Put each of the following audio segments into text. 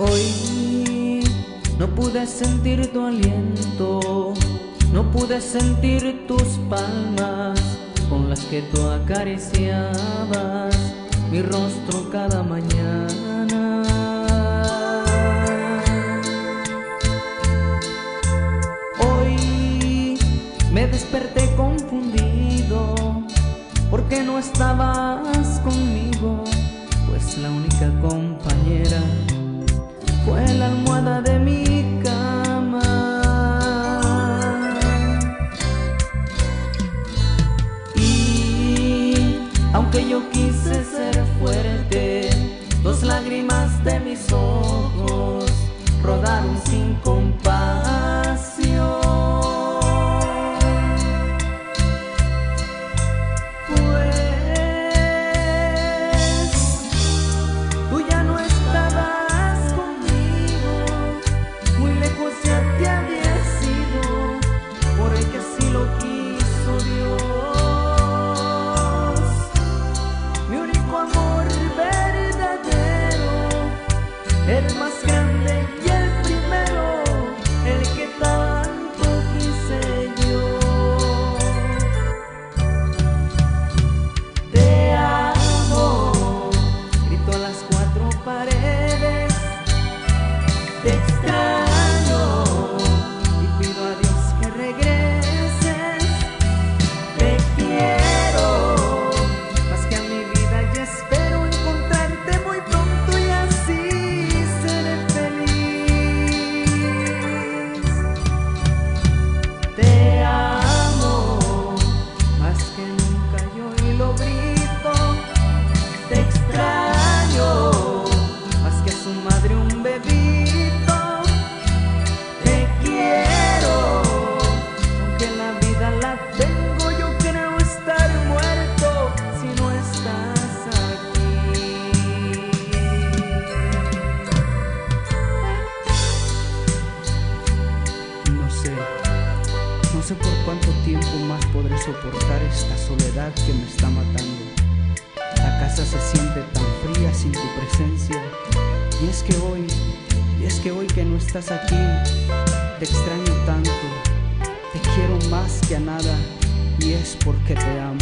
Hoy no pude sentir tu aliento, no pude sentir tus palmas con las que tú acariciabas mi rostro cada mañana. Hoy me desperté confundido porque no estabas conmigo, pues la única compañera fue la almohada de mi cama. Y aunque yo quise ser fuerte, dos lágrimas de mis ojos rodaron sin compasión. El más grande y el primero, el que tanto quise yo. Te amo, grito a las cuatro paredes. Te extraño y pido a Dios que regreses. Te quiero más que a mi vida y espero encontrarte muy pronto y así No sé por cuánto tiempo más podré soportar esta soledad que me está matando. La casa se siente tan fría sin tu presencia. Y es que hoy que no estás aquí, te extraño tanto. Te quiero más que a nada y es porque te amo.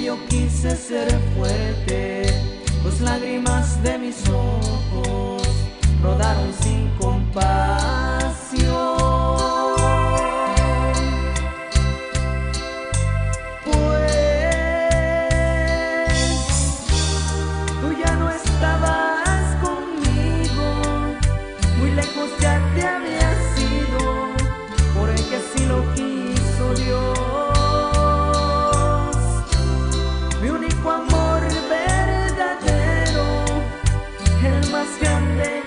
Yo quise ser fuerte, dos lágrimas de mis ojos rodaron sin compasión. Pues tú ya no estabas conmigo, muy lejos ya te habías ido, porque así lo quiso Dios. Mi único amor verdadero, el más grande